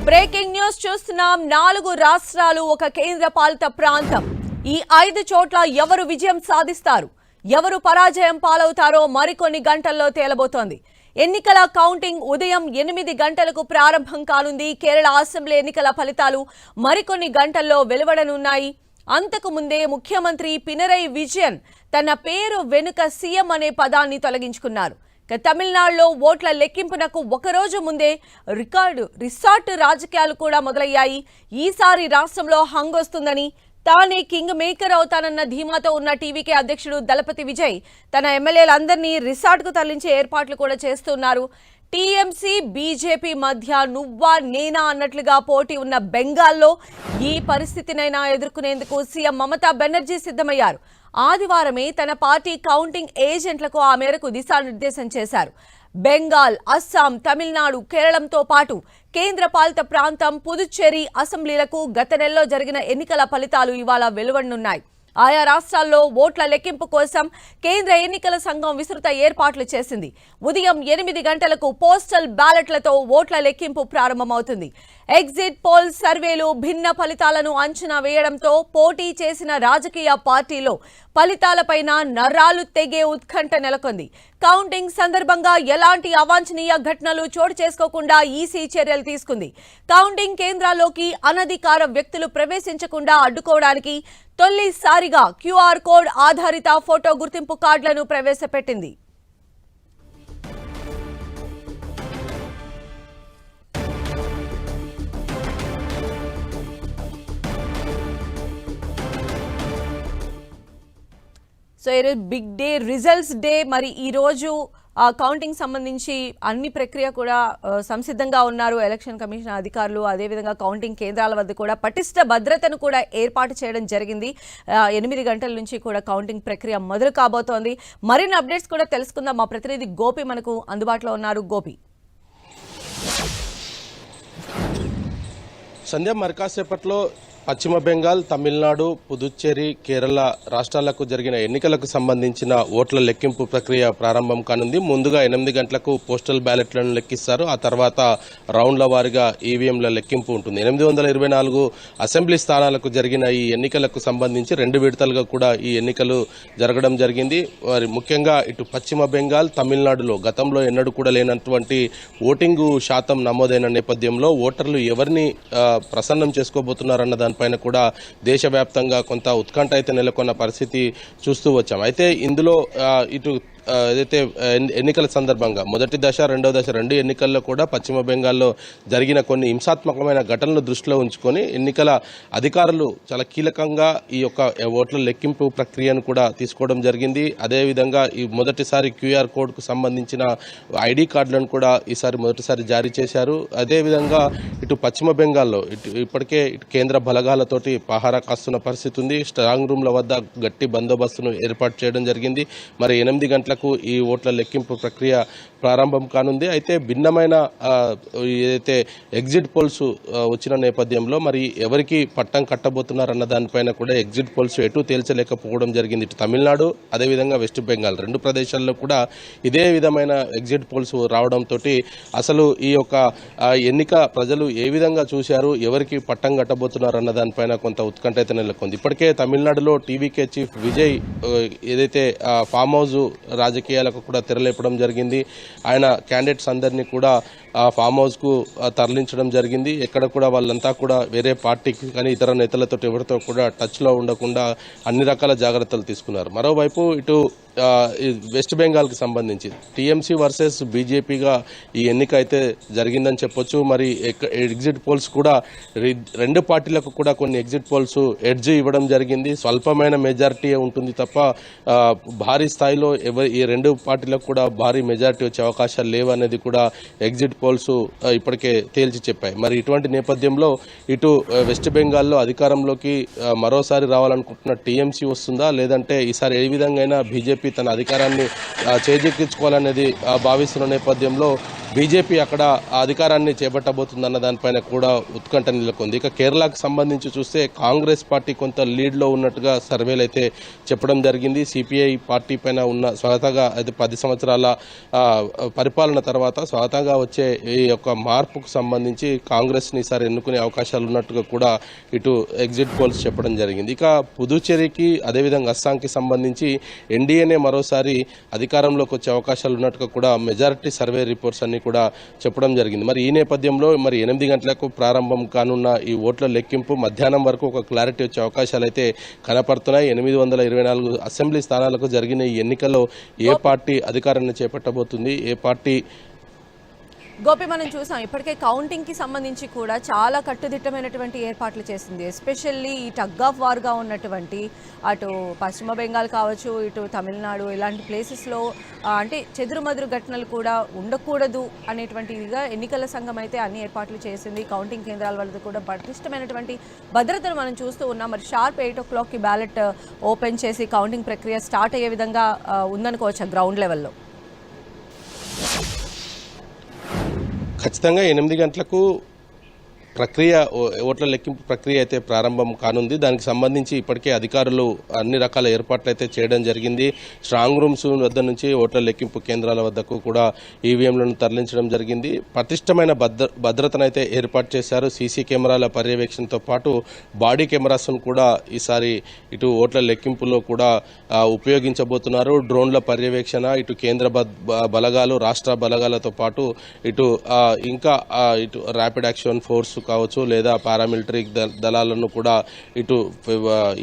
Breaking news చూస్తున్నాం. 4 రాష్ట్రాలు ఒక కేంద్ర పాలిత ప్రాంతం. ఈ 5 చోట్ల ఎవరు విజయం సాధిస్తారు, ఎవరు పరాజయం పాలవుతారో మరికొన్ని గంటల్లో తేలబోతోంది. ఎన్నికల కౌంటింగ్ ఉదయం 8 గంటలకు ప్రారంభం కానుంది. కేరళ అసెంబ్లీ ఎన్నికల ఫలితాలు మరికొన్ని గంటల్లో వెలువడనున్నాయి. అంతకు ముందే ముఖ్యమంత్రి పినరయి విజయన్ తన పేరు వెనుక సీఎం అనే పదాన్ని తొలగించుకున్నారు. తమిళనాడులో ఓట్ల లెక్కింపునకు ఒకరోజు ముందే రిసార్ట్ రాజకీయాలు కూడా మొదలయ్యాయి. ఈసారి రాష్ట్రంలో హంగొస్తుందని, తానే కింగ్ మేకర్ అవుతానన్న ధీమాతో ఉన్న టీవీకే అధ్యక్షుడు దళపతి విజయ్ తన ఎమ్మెల్యేలందరినీ రిసార్ట్కు తరలించే ఏర్పాట్లు కూడా చేస్తున్నారు. టీఎంసీ బీజేపీ మధ్య నువ్వా నేనా అన్నట్లుగా పోటీ ఉన్న బెంగాల్లో ఈ పరిస్థితినైనా ఎదుర్కొనేందుకు సీఎం మమతా బెనర్జీ సిద్ధమయ్యారు. ఆదివారమే తన పార్టీ కౌంటింగ్ ఏజెంట్లకు ఆ మేరకు దిశానిర్దేశం చేశారు. బెంగాల్, అస్సాం, తమిళనాడు, కేరళంతో పాటు కేంద్ర పాలిత ప్రాంతం పుదుచ్చేరి అసెంబ్లీలకు గత నెలలో జరిగిన ఎన్నికల ఫలితాలు ఇవాళ వెలువడనున్నాయి. ఆయా రాష్ట్రాల్లో ఓట్ల లెక్కింపు కోసం కేంద్ర ఎన్నికల సంఘం విస్తృత ఏర్పాట్లు చేసింది. ఉదయం 8 గంటలకు పోస్టల్ బ్యాలెట్లతో ఓట్ల లెక్కింపు ప్రారంభమవుతుంది. ఎగ్జిట్ పోల్ సర్వేలు భిన్న ఫలితాలను అంచనా వేయడంతో పోటీ చేసిన రాజకీయ పార్టీలో ఫలితాలపైన నర్రాలు తెగే ఉత్కంఠ నెలకొంది. కౌంటింగ్ సందర్భంగా ఎలాంటి అవాంఛనీయ ఘటనలు చోటు చేసుకోకుండా ఈసీ చర్యలు తీసుకుంది. కౌంటింగ్ కేంద్రాల్లోకి అనధికార వ్యక్తులు ప్రవేశించకుండా అడ్డుకోవడానికి తొలిసారిగా క్యూఆర్ కోడ్ ఆధారిత ఫోటో గుర్తింపు కార్డులను ప్రవేశపెట్టింది. సో ఈరోజు బిగ్ డే, రిజల్ట్స్ డే. మరి ఈరోజు కౌంటింగ్ సంబంధించి అన్ని ప్రక్రియ కూడా సంసిద్ధంగా ఉన్నారు ఎలక్షన్ కమిషన్ అధికారులు. అదేవిధంగా కౌంటింగ్ కేంద్రాల వద్ద కూడా పటిష్ట భద్రతను కూడా ఏర్పాటు చేయడం జరిగింది. 8 గంటల నుంచి కూడా కౌంటింగ్ ప్రక్రియ మొదలు కాబోతోంది. మరిన్ని అప్డేట్స్ కూడా తెలుసుకుందాం. మా ప్రతినిధి గోపి మనకు అందుబాటులో ఉన్నారు. గోపి, సంధ్య, మరి కాసేపట్లో పశ్చిమ బెంగాల్, తమిళనాడు, పుదుచ్చేరి, కేరళ రాష్ట్రాలకు జరిగిన ఎన్నికలకు సంబంధించిన ఓట్ల లెక్కింపు ప్రక్రియ ప్రారంభం కానుంది. ముందుగా 8 గంటలకు పోస్టల్ బ్యాలెట్లను లెక్కిస్తారు. ఆ తర్వాత రౌండ్ల వారీగా ఈవీఎంల లెక్కింపు ఉంటుంది. 824 అసెంబ్లీ స్థానాలకు జరిగిన ఈ ఎన్నికలకు సంబంధించి 2 విడతలుగా కూడా ఈ ఎన్నికలు జరగడం జరిగింది. మరి ముఖ్యంగా ఇటు పశ్చిమ బెంగాల్, తమిళనాడులో గతంలో ఎన్నడూ కూడా లేనటువంటి ఓటింగు శాతం నమోదైన నేపథ్యంలో ఓటర్లు ఎవరిని ప్రసన్నం చేసుకోబోతున్నారన్న పైన కూడా దేశవ్యాప్తంగా కొంత ఉత్కంఠ అయితే నెలకొన్న పరిస్థితి చూస్తూ వచ్చాం. అయితే ఇందులో ఇటు ఏదైతే ఎన్నికల సందర్భంగా మొదటి దశ, రెండవ దశ 2 ఎన్నికల్లో కూడా పశ్చిమ బెంగాల్లో జరిగిన కొన్ని హింసాత్మకమైన ఘటనలు దృష్టిలో ఉంచుకొని ఎన్నికల అధికారులు చాలా కీలకంగా ఈ యొక్క ఓట్ల లెక్కింపు ప్రక్రియను కూడా తీసుకోవడం జరిగింది. అదేవిధంగా ఈ మొదటిసారి క్యూఆర్ కోడ్కు సంబంధించిన ఐడి కార్డులను కూడా ఈసారి మొదటిసారి జారీ చేశారు. అదేవిధంగా ఇటు పశ్చిమ బెంగాల్లో ఇప్పటికే కేంద్ర బలగాలతోటి పహారా కాస్తున్న పరిస్థితి ఉంది. స్ట్రాంగ్ రూమ్ల వద్ద గట్టి బందోబస్తును ఏర్పాటు చేయడం జరిగింది. మరి 8 గంటలకు ఈ ఓట్ల లెక్కింపు ప్రక్రియ ప్రారంభం కానుంది. అయితే భిన్నమైన ఏదైతే ఎగ్జిట్ పోల్స్ వచ్చిన నేపథ్యంలో మరి ఎవరికి పట్టం కట్టబోతున్నారన్న దానిపైన కూడా ఎగ్జిట్ పోల్స్ ఎటు తేల్చలేకపోవడం జరిగింది. ఇటు తమిళనాడు, అదేవిధంగా వెస్ట్ బెంగాల్ 2 ప్రదేశాల్లో కూడా ఇదే విధమైన ఎగ్జిట్ పోల్స్ రావడంతో అసలు ఈ యొక్క ఎన్నిక ప్రజలు ఏ విధంగా చూశారు, ఎవరికి పట్టం కట్టబోతున్నారన్న దానిపైన కొంత ఉత్కంఠ అయితే నెలకొంది. ఇప్పటికే తమిళనాడులో టీవీకే చీఫ్ విజయ్ ఏదైతే ఫామ్ హౌస్ రాజకీయాలకు కూడా తెరలేపడం జరిగింది. ఆయన క్యాండిడేట్స్ అందరినీ కూడా ఫామ్ హౌస్ కు తరలించడం జరిగింది. ఎక్కడ కూడా వాళ్ళంతా కూడా వేరే పార్టీకి కానీ ఇతర నేతలతో ఎవరితో కూడా టచ్ లో ఉండకుండా అన్ని రకాల జాగ్రత్తలు తీసుకున్నారు. మరోవైపు ఇటు వెస్ట్ బెంగాల్ కి సంబంధించి టీఎంసీ వర్సెస్ బీజేపీగా ఈ ఎన్నిక అయితే జరిగిందని చెప్పొచ్చు. మరి ఎగ్జిట్ పోల్స్ కూడా 2 పార్టీలకు కూడా కొన్ని ఎగ్జిట్ పోల్స్ ఎడ్జ్ ఇవ్వడం జరిగింది. స్వల్పమైన మెజారిటీ ఉంటుంది తప్ప భారీ స్థాయిలో ఈ 2 పార్టీలకు కూడా భారీ మెజారిటీ వచ్చే అవకాశాలు లేవనేది కూడా ఎగ్జిట్ పోల్స్ ఇప్పటికే తేల్చి చెప్పాయి. మరి ఇటువంటి నేపథ్యంలో ఇటు వెస్ట్ బెంగాల్లో అధికారంలోకి మరోసారి రావాలనుకుంటున్న టీఎంసీ వస్తుందా, లేదంటే ఈసారి ఏ విధంగా బీజేపీ తన అధికారాన్ని చేజెక్కించుకోవాలనేది భావిస్తున్న నేపథ్యంలో బీజేపీ అక్కడ అధికారాన్ని చేపట్టబోతుందన్న దానిపైన కూడా ఉత్కంఠ నెలకొంది. ఇక కేరళకు సంబంధించి చూస్తే కాంగ్రెస్ పార్టీ కొంత లీడ్లో ఉన్నట్టుగా సర్వేలు అయితే చెప్పడం జరిగింది. సిపిఐ పార్టీ పైన ఉన్న స్వతహాగా అయితే 10 సంవత్సరాల పరిపాలన తర్వాత స్వతహాగా వచ్చే ఈ యొక్క మార్పుకు సంబంధించి కాంగ్రెస్ని ఈసారి ఎన్నుకునే అవకాశాలు ఉన్నట్టుగా కూడా ఇటు ఎగ్జిట్ పోల్స్ చెప్పడం జరిగింది. ఇక పుదుచ్చేరికి అదేవిధంగా అస్సాంకి సంబంధించి ఎన్డీఏనే మరోసారి అధికారంలోకి వచ్చే అవకాశాలు ఉన్నట్టుగా కూడా మెజారిటీ సర్వే రిపోర్ట్స్ అన్ని కూడా చెప్పడం జరిగింది. మరి ఈ నేపథ్యంలో మరి 8 గంటలకు ప్రారంభం కానున్న ఈ ఓట్ల లెక్కింపు మధ్యాహ్నం వరకు ఒక క్లారిటీ వచ్చే అవకాశాలు అయితే కనపడుతున్నాయి. 824 అసెంబ్లీ స్థానాలకు జరిగిన ఈ ఎన్నికల్లో ఏ పార్టీ అధికారాన్ని చేపట్టబోతుంది, ఏ పార్టీ గోపి మనం చూసాం ఇప్పటికే కౌంటింగ్ కి సంబంధించి కూడా చాలా కట్టుదిట్టమైనటువంటి ఏర్పాట్లు చేసింది. ఎస్పెషల్లీ ఈ టగ్ ఆఫ్ వార్గా ఉన్నటువంటి అటు పశ్చిమ బెంగాల్ కావచ్చు, ఇటు తమిళనాడు ఇలాంటి ప్లేసెస్లో అంటే చెదురుమదురు ఘటనలు కూడా ఉండకూడదు అనేటువంటిదిగా ఎన్నికల సంఘం అయితే అన్ని ఏర్పాట్లు చేసింది. కౌంటింగ్ కేంద్రాల వల్ల కూడా పటిష్టమైనటువంటి భద్రతను మనం చూస్తూ ఉన్నాం. మరి షార్ప్ 8 o'clockకి బ్యాలెట్ ఓపెన్ చేసి కౌంటింగ్ ప్రక్రియ స్టార్ట్ అయ్యే విధంగా ఉందనుకోవచ్చు గ్రౌండ్ లెవెల్లో. ఖచ్చితంగా 8 గంటలకు ప్రక్రియ ఓట్ల లెక్కింపు ప్రక్రియ అయితే ప్రారంభం కానుంది. దానికి సంబంధించి ఇప్పటికే అధికారులు అన్ని రకాల ఏర్పాట్లు అయితే చేయడం జరిగింది. స్ట్రాంగ్ రూమ్స్ వద్ద నుంచి ఓట్ల లెక్కింపు కేంద్రాల వద్దకు కూడా ఈవీఎంలను తరలించడం జరిగింది. పటిష్టమైన భద్రతను అయితే ఏర్పాటు చేశారు. సీసీ కెమెరాల పర్యవేక్షణతో పాటు బాడీ కెమెరాస్ను కూడా ఈసారి ఇటు ఓట్ల లెక్కింపులో కూడా ఉపయోగించబోతున్నారు. డ్రోన్ల పర్యవేక్షణ, ఇటు కేంద్ర బలగాలు, రాష్ట్ర బలగాలతో పాటు ఇటు ఇంకా ఇటు ర్యాపిడ్ యాక్షన్ ఫోర్స్ కావచ్చు లేదా పారామిలిటరీ దళాలను కూడా ఇటు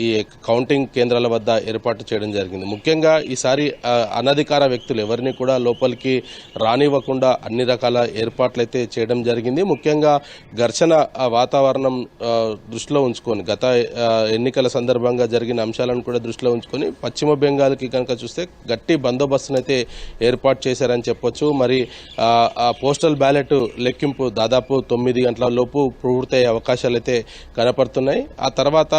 ఈ కౌంటింగ్ కేంద్రాల వద్ద ఏర్పాటు చేయడం జరిగింది. ముఖ్యంగా ఈసారి అనధికార వ్యక్తులు ఎవరిని కూడా లోపలికి రానివ్వకుండా అన్ని రకాల ఏర్పాట్లు అయితే చేయడం జరిగింది. ముఖ్యంగా ఘర్షణ వాతావరణం దృష్టిలో ఉంచుకొని గత ఎన్నికల సందర్భంగా జరిగిన అంశాలను కూడా దృష్టిలో ఉంచుకొని పశ్చిమ బెంగాల్కి కనుక చూస్తే గట్టి బందోబస్తును అయితే ఏర్పాటు చేశారని చెప్పొచ్చు. మరి పోస్టల్ బ్యాలెట్ లెక్కింపు దాదాపు 9 గంటల లోపు పూర్తయ్యే అవకాశాలు అయితే కనపడుతున్నాయి. ఆ తర్వాత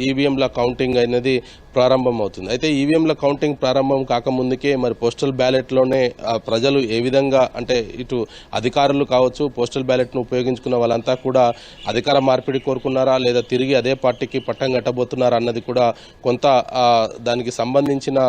ఈవీఎంల కౌంటింగ్ అనేది ప్రారంభం అవుతుంది. అయితే ఈవీఎంల కౌంటింగ్ ప్రారంభం కాకముందుకే మరి పోస్టల్ బ్యాలెట్లోనే ప్రజలు ఏ విధంగా అంటే ఇటు అధికారులు కావచ్చు, పోస్టల్ బ్యాలెట్ను ఉపయోగించుకున్న వాళ్ళంతా కూడా అధికార మార్పిడి కోరుకున్నారా లేదా తిరిగి అదే పార్టీకి పట్టం కట్టబోతున్నారా అన్నది కూడా కొంత దానికి సంబంధించిన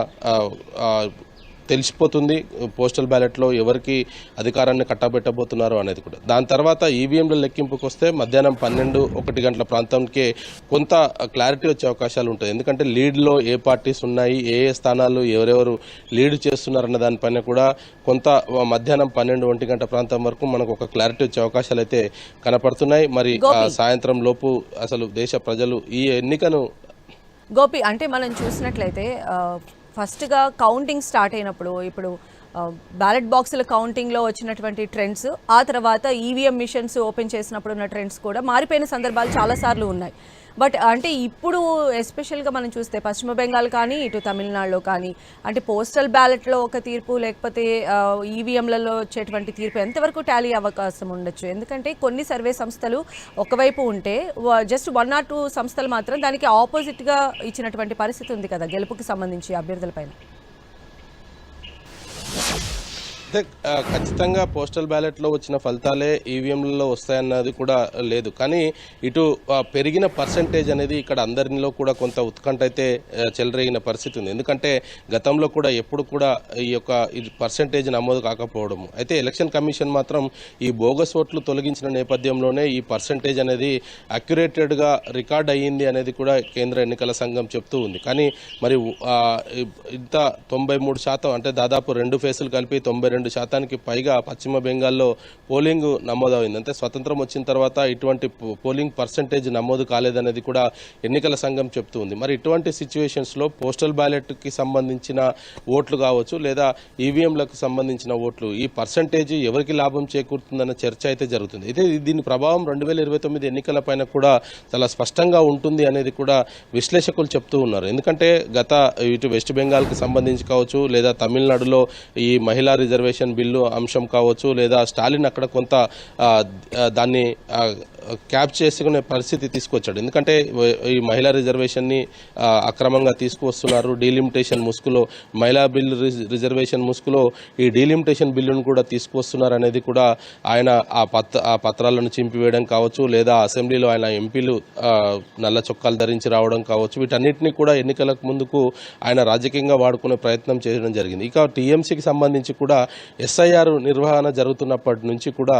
తెలిసిపోతుంది. పోస్టల్ బ్యాలెట్లో ఎవరికి అధికారాన్ని కట్టబెట్టబోతున్నారు అనేది కూడా. దాని తర్వాత ఈవీఎంల లెక్కింపుకు వస్తే మధ్యాహ్నం 12-1 గంటల ప్రాంతంకే కొంత క్లారిటీ వచ్చే అవకాశాలు ఉంటాయి. ఎందుకంటే లీడ్లో ఏ పార్టీస్ ఉన్నాయి, ఏ స్థానాలు ఎవరెవరు లీడ్ చేస్తున్నారన్న దానిపైన కూడా కొంత మధ్యాహ్నం 12-1 గంట ప్రాంతం వరకు మనకు ఒక క్లారిటీ వచ్చే అవకాశాలు అయితే కనపడుతున్నాయి. మరి సాయంత్రం లోపు అసలు దేశ ప్రజలు ఈ ఎన్నికను గోపి అంటే మనం చూసినట్లయితే ఫస్ట్గా కౌంటింగ్ స్టార్ట్ అయినప్పుడు ఇప్పుడు బ్యాలెట్ బాక్సుల కౌంటింగ్లో వచ్చినటువంటి ట్రెండ్స్, ఆ తర్వాత ఈవీఎం మిషన్స్ ఓపెన్ చేసినప్పుడు ఉన్న ట్రెండ్స్ కూడా మారిపోయిన సందర్భాలు చాలాసార్లు ఉన్నాయి. బట్ అంటే ఇప్పుడు ఎస్పెషల్గా మనం చూస్తే పశ్చిమ బెంగాల్ కానీ ఇటు తమిళనాడులో కానీ అంటే పోస్టల్ బ్యాలెట్లో ఒక తీర్పు లేకపోతే ఈవీఎంలలో వచ్చేటువంటి తీర్పు ఎంతవరకు టాలీ అవకాశం ఉండొచ్చు? ఎందుకంటే కొన్ని సర్వే సంస్థలు ఒకవైపు ఉంటే జస్ట్ 1 or 2 సంస్థలు మాత్రం దానికి ఆపోజిట్గా ఇచ్చినటువంటి పరిస్థితి ఉంది కదా గెలుపుకి సంబంధించి అభ్యర్థులపైన. ఖచ్చితంగా పోస్టల్ బ్యాలెట్లో వచ్చిన ఫలితాలే ఈవీఎంలలో వస్తాయన్నది కూడా లేదు. కానీ ఇటు పెరిగిన పర్సెంటేజ్ అనేది ఇక్కడ అందరిలో కూడా కొంత ఉత్కంఠ అయితే చెలరేగిన పరిస్థితి ఉంది. ఎందుకంటే గతంలో కూడా ఎప్పుడు కూడా ఈ యొక్క పర్సెంటేజ్ నమోదు కాకపోవడము. అయితే ఎలక్షన్ కమిషన్ మాత్రం ఈ బోగస్ ఓట్లు తొలగించిన నేపథ్యంలోనే ఈ పర్సెంటేజ్ అనేది అక్యురేటెడ్గా రికార్డ్ అయ్యింది అనేది కూడా కేంద్ర ఎన్నికల సంఘం చెప్తూ ఉంది. కానీ మరి ఇంత 93% అంటే దాదాపు 2 ఫేసులు కలిపి 92% పైగా పశ్చిమ బెంగాల్లో పోలింగ్ నమోదైంది. అంటే స్వతంత్రం వచ్చిన తర్వాత ఇటువంటి పోలింగ్ పర్సెంటేజ్ నమోదు కాలేదనేది కూడా ఎన్నికల సంఘం చెప్తూ ఉంది. మరి ఇటువంటి సిచ్యువేషన్స్లో పోస్టల్ బ్యాలెట్కి సంబంధించిన ఓట్లు కావచ్చు లేదా ఈవీఎంలకు సంబంధించిన ఓట్లు ఈ పర్సెంటేజ్ ఎవరికి లాభం చేకూరుతుందన్న చర్చ అయితే జరుగుతుంది. అయితే దీని ప్రభావం 2029 ఎన్నికల పైన కూడా చాలా స్పష్టంగా ఉంటుంది అనేది కూడా విశ్లేషకులు చెప్తూ ఉన్నారు. ఎందుకంటే గత ఇటు వెస్ట్ బెంగాల్కి సంబంధించి కావచ్చు లేదా తమిళనాడులో ఈ మహిళా రిజర్వేషన్ బిల్లు అంశం కావచ్చు లేదా స్టాలిన్ అక్కడ కొంత దాన్ని క్యాప్ చేసుకునే పరిస్థితి తీసుకొచ్చాడు. ఎందుకంటే ఈ మహిళా రిజర్వేషన్ని అక్రమంగా తీసుకువస్తున్నారు. డీలిమిటేషన్ ముసుగులో మహిళా బిల్లు రిజర్వేషన్ ముసుగులో ఈ డీలిమిటేషన్ బిల్లును కూడా తీసుకువస్తున్నారు అనేది కూడా ఆయన ఆ పత్రాలను చింపివేయడం కావచ్చు, లేదా అసెంబ్లీలో ఆయన ఎంపీలు నల్ల చొక్కాలు ధరించి రావడం కావచ్చు, వీటన్నిటిని కూడా ఎన్నికలకు ముందుకు ఆయన రాజకీయంగా వాడుకునే ప్రయత్నం చేయడం జరిగింది. ఇక టీఎంసీకి సంబంధించి కూడా ఎస్ఐఆర్ నిర్వహణ జరుగుతున్నప్పటి నుంచి కూడా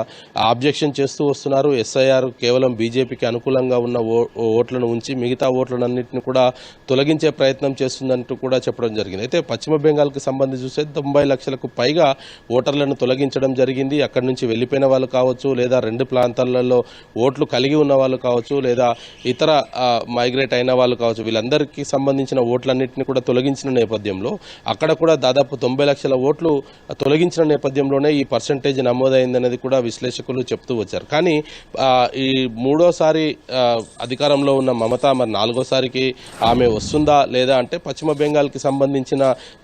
ఆబ్జెక్షన్ చేస్తూ వస్తున్నారు. ఎస్ఐఆర్ కేవలం బీజేపీకి అనుకూలంగా ఉన్న ఓట్లను ఉంచి మిగతా ఓట్లన్నింటినీ కూడా తొలగించే ప్రయత్నం చేస్తుందంటూ కూడా చెప్పడం జరిగింది. అయితే పశ్చిమ బెంగాల్కి సంబంధించి చూస్తే 90 లక్షలకు పైగా ఓటర్లను తొలగించడం జరిగింది. అక్కడి నుంచి వెళ్లిపోయిన వాళ్ళు కావచ్చు, లేదా 2 ప్రాంతాలలో ఓట్లు కలిగి ఉన్న వాళ్ళు కావచ్చు, లేదా ఇతర మైగ్రేట్ అయిన వాళ్ళు కావచ్చు, వీళ్ళందరికీ సంబంధించిన ఓట్లన్నింటినీ కూడా తొలగించిన నేపథ్యంలో అక్కడ కూడా దాదాపు 90 లక్షల ఓట్లు తొలగించిన నేపథ్యంలోనే ఈ పర్సంటేజ్ నమోదైందనేది కూడా విశ్లేషకులు చెప్తూ వచ్చారు. కానీ ఈ మూడోసారి అధికారంలో ఉన్న మమత మరి 4వ సారికి ఆమె వస్తుందా లేదా అంటే పశ్చిమ బెంగాల్కి సంబంధించిన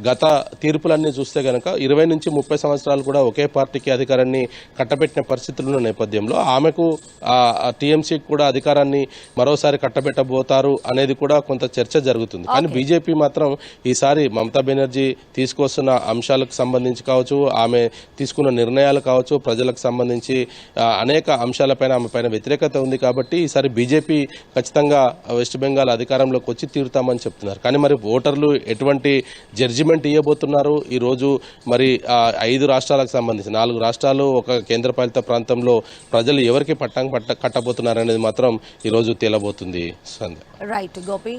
గత తీర్పులన్నీ చూస్తే కనుక 20 నుంచి 30 సంవత్సరాలు కూడా ఒకే పార్టీకి అధికారాన్ని కట్టబెట్టిన పరిస్థితులు ఉన్న నేపథ్యంలో ఆమెకు టీఎంసీకి కూడా అధికారాన్ని మరోసారి కట్టబెట్టబోతారు అనేది కూడా కొంత చర్చ జరుగుతుంది. కానీ బీజేపీ మాత్రం ఈసారి మమతా బెనర్జీ తీసుకొస్తున్న అంశాలకు సంబంధించి కావచ్చు, ఆమె తీసుకున్న నిర్ణయాలు కావచ్చు, ప్రజలకు సంబంధించి అనేక అంశాలపైన ఆమె పైన వ్యతిరేకత ఉంది. కాబట్టి ఈసారి బీజేపీ ఖచ్చితంగా వెస్ట్ బెంగాల్ అధికారంలోకి వచ్చి తీరుతామని చెప్తున్నారు. కానీ మరి ఓటర్లు ఎటువంటి జడ్జిమెంట్ ఇవ్వబోతున్నారు? ఈ రోజు మరి 5 రాష్ట్రాలకు సంబంధించి 4 రాష్ట్రాలు, ఒక కేంద్రపాలిత ప్రాంతంలో ప్రజలు ఎవరికి పట్టం కట్టబోతున్నారు అనేది మాత్రం ఈ రోజు తేలబోతుంది. రైట్ గోపి.